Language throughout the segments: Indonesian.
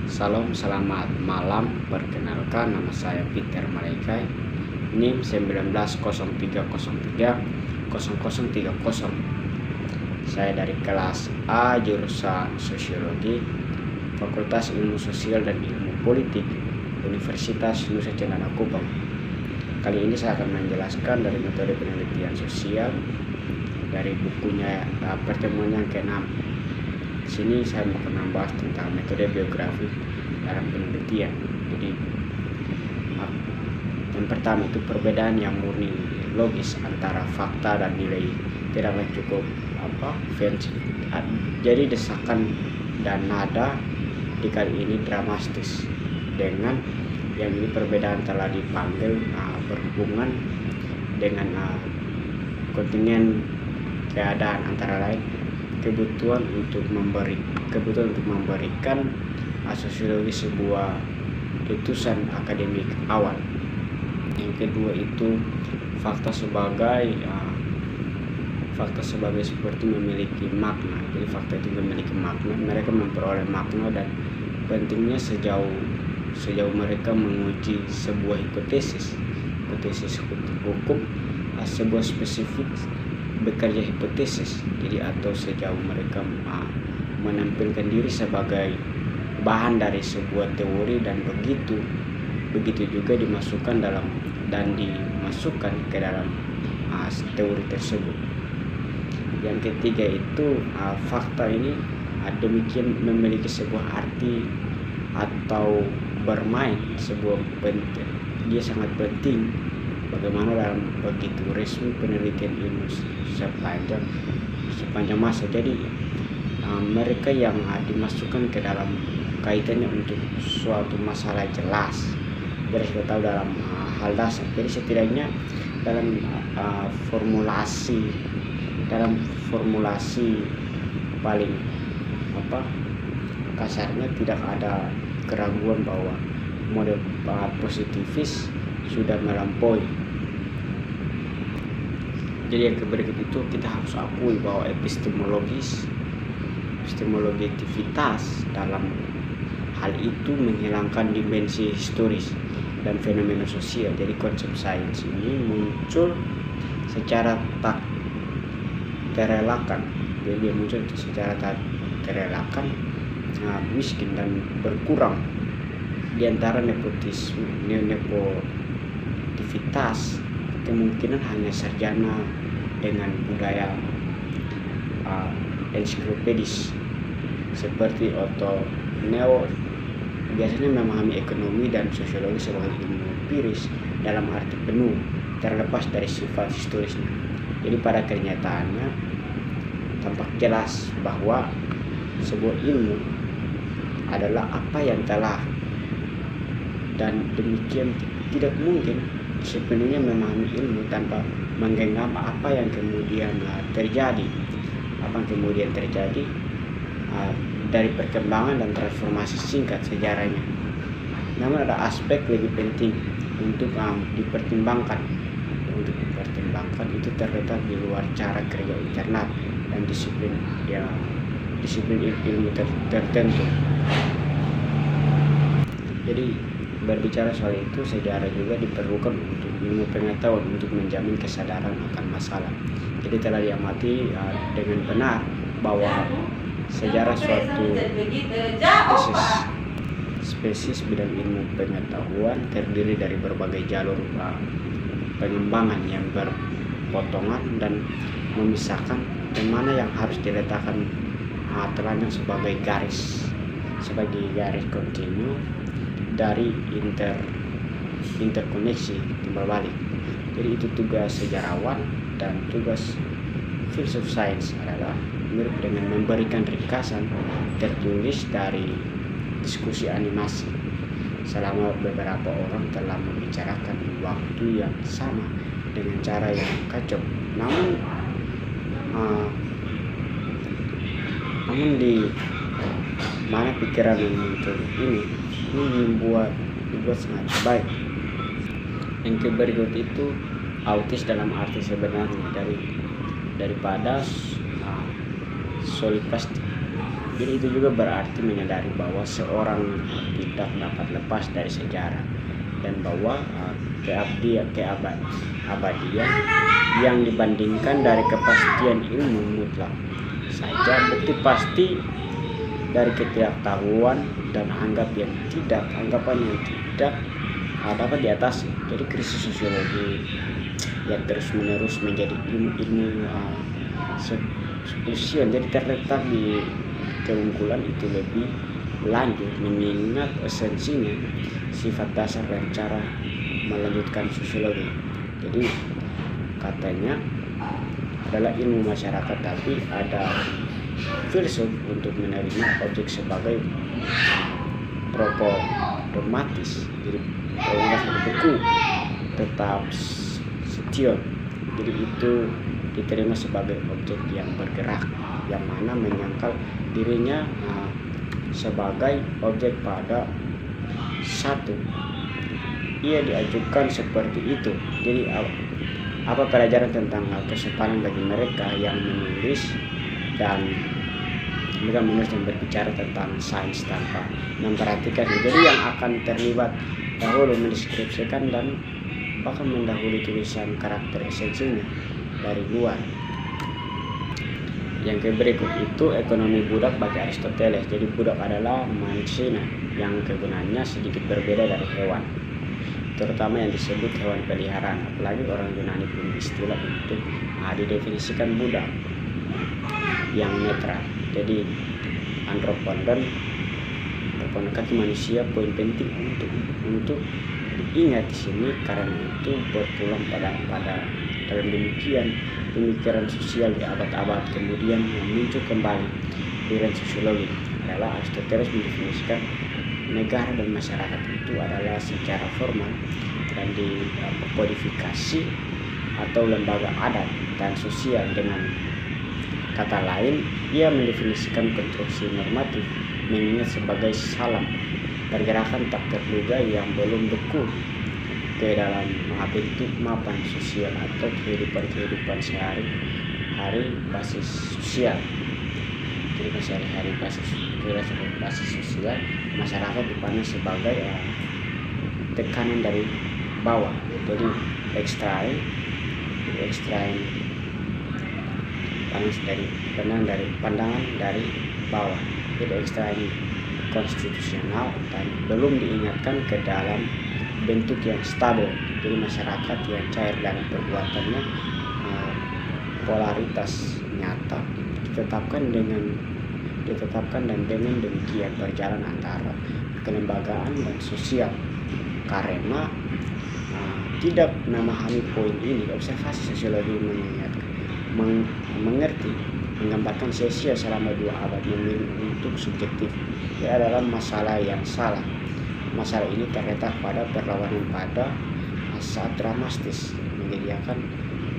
Salam, selamat malam. Perkenalkan, nama saya Peter Malaikai, NIM 1903030030. Saya dari kelas A, jurusan Sosiologi, Fakultas Ilmu Sosial dan Ilmu Politik, Universitas Nusa Cendana Kupang. Kali ini saya akan menjelaskan dari metode penelitian sosial dari bukunya pertemuan yang ke-6. Di sini saya akan membahas tentang metode biografi dalam penelitian. Jadi yang pertama itu perbedaan yang murni logis antara fakta dan nilai tidaklah cukup fancy. Jadi desakan dan nada di kali ini dramatis. Dengan yang ini perbedaan telah dipanggil berhubungan dengan kontingen keadaan, antara lain kebutuhan untuk memberikan sosiologi sebuah letusan akademik awal. Yang kedua itu fakta sebagai seperti memiliki makna. Jadi fakta itu memiliki makna, mereka memperoleh makna, dan pentingnya sejauh mereka menguji sebuah hipotesis hukum, sebuah spesifik bekerja hipotesis. Jadi atau sejauh mereka menampilkan diri sebagai bahan dari sebuah teori, dan begitu juga dimasukkan ke dalam teori tersebut. Yang ketiga itu fakta ini demikian memiliki sebuah arti atau bermain sebuah penting. Dia sangat penting bagaimana dalam begitu resmi penelitian ilmu sepanjang masa. Jadi mereka yang dimasukkan ke dalam kaitannya untuk suatu masalah jelas, kita tahu dalam hal dasar. Jadi setidaknya dalam formulasi paling kasarnya tidak ada keraguan bahwa model positifis sudah melampaui. Jadi yang berikut itu kita harus akui bahwa epistemologitivitas dalam hal itu menghilangkan dimensi historis dan fenomena sosial. Jadi konsep sains ini muncul secara tak terelakkan. Jadi dia muncul secara tak terelakkan, miskin dan berkurang di antara nepotivitas. Kemungkinan hanya sarjana dengan budaya ensiklopedis seperti Otto Neo biasanya memahami ekonomi dan sosiologi sebagai ilmu empiris dalam arti penuh, terlepas dari sifat historisnya. Jadi pada kenyataannya tampak jelas bahwa sebuah ilmu adalah apa yang telah, dan demikian tidak mungkin sepenuhnya memahami ilmu tanpa menggenggam apa yang kemudian terjadi dari perkembangan dan transformasi singkat sejarahnya. Namun ada aspek lebih penting untuk dipertimbangkan. Itu terletak di luar cara kerja internal dan disiplin ilmu tertentu. Jadi berbicara soal itu, sejarah juga diperlukan untuk ilmu pengetahuan untuk menjamin kesadaran akan masalah. Jadi telah diamati dengan benar bahwa sejarah suatu spesies bidang ilmu pengetahuan terdiri dari berbagai jalur pengembangan yang berpotongan dan memisahkan, dan mana yang harus diletakkan telanjang sebagai garis kontinu dari interkoneksi timbal balik. Jadi itu tugas sejarawan, dan tugas filsuf sains adalah mirip dengan memberikan ringkasan tertulis dari diskusi animasi selama beberapa orang telah membicarakan waktu yang sama dengan cara yang kacau. Namun di mana pikiran yang muncul ini dibuat sangat baik. Yang berikut itu autis dalam arti sebenarnya daripada solipsistik. Jadi itu juga berarti menyadari bahwa seorang tidak dapat lepas dari sejarah dan bahwa keabadian yang dibandingkan dari kepastian ilmu mutlak saja. Bukti pasti dari ketidaktahuan dan anggapan yang tidak dapat diatasi. Jadi krisis sosiologi yang terus menerus menjadi ilmu substitusi jadi terletak di keunggulan itu lebih lanjut, mengingat esensinya sifat dasar dan cara melanjutkan sosiologi. Jadi katanya adalah ilmu masyarakat, tapi ada filsuf untuk menerima objek sebagai propodomatis. Jadi kalau satu buku tetap setion, jadi itu diterima sebagai objek yang bergerak, yang mana menyangkal dirinya sebagai objek pada satu. Ia diajukan seperti itu. Jadi apa pelajaran tentang kesopanan bagi mereka yang menulis dan berbicara tentang sains tanpa memperhatikan. Jadi yang akan terlibat dahulu mendeskripsikan dan bahkan mendahului tulisan karakter esensinya dari luar. Yang berikut itu ekonomi budak bagi Aristoteles. Jadi budak adalah manusia yang kegunaannya sedikit berbeda dari hewan, terutama yang disebut hewan peliharaan. Apalagi orang Yunani punya istilah untuk didefinisikan budak yang netral. Jadi antropodon kaki manusia. Poin penting untuk diingat di sini karena itu berpulang pada dalam demikian pemikiran sosial di abad-abad kemudian yang muncul kembali aliran sosiologi adalah Aristoteles mendefinisikan negara dan masyarakat itu adalah secara formal dan dikodifikasi atau lembaga adat dan sosial. Dengan kata lain, ia mendefinisikan konstruksi normatif mengingat sebagai salam pergerakan tak terduga yang belum beku ke dalam bentuk mapan sosial atau kehidupan sehari-hari basis sosial. Jadi sehari-hari basis sosial masyarakat dipandang sebagai tekanan dari bawah. Jadi ekstrain pandangan dari bawah. Jadi ekstrain konstitusional dan belum diingatkan ke dalam bentuk yang stabil. Jadi masyarakat yang cair dalam perbuatannya, polaritas nyata ditetapkan dan dengan demikian berjalan antara kelembagaan dan sosial. Karena tidak memahami poin ini, observasi sosiologi menggambarkan sia-sia selama 2 abad memilih untuk subjektif. Ia adalah masalah yang salah. Masalah ini terletak pada perlawanan pada saat dramatis, menyediakan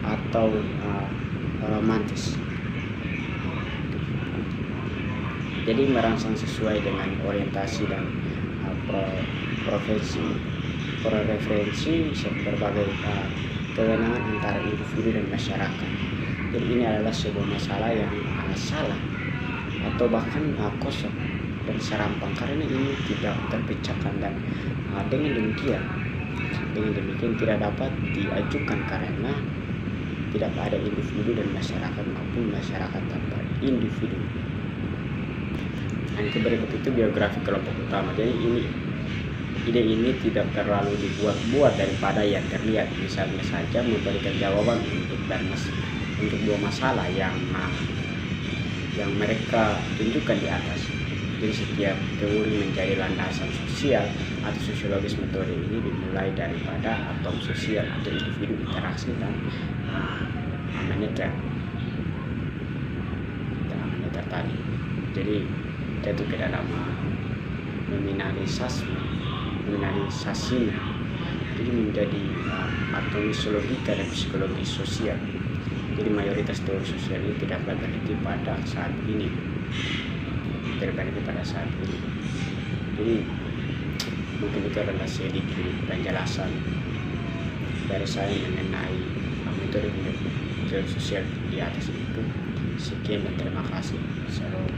atau romantis. Jadi merangsang sesuai dengan orientasi dan preferensi berbagai kewenangan antara individu dan masyarakat. Jadi ini adalah sebuah masalah yang salah atau bahkan kosong dan serampang karena ini tidak terpecahkan dan dengan demikian tidak dapat diajukan karena tidak ada individu dan masyarakat maupun masyarakat tanpa individu. Yang berikut itu biografi kelompok utama. Jadi ide ini tidak terlalu dibuat-buat daripada yang terlihat. Misalnya saja memberikan jawaban untuk 2 masalah yang mereka tunjukkan di atas. Jadi setiap teori menjadi landasan sosial atau sosiologis. Metode ini dimulai daripada atom sosial atau individu interaksi dan moneter tadi. Jadi jatuh ke dalam nominalisasinya. Jadi menjadi atomis logika dan psikologi sosial. Jadi mayoritas teori sosial ini tidak berhenti pada saat ini. Jadi mungkin itu adalah sedikit penjelasan dari saya mengenai metode teori sosial di atas itu. Sekian dan terima kasih. Salam.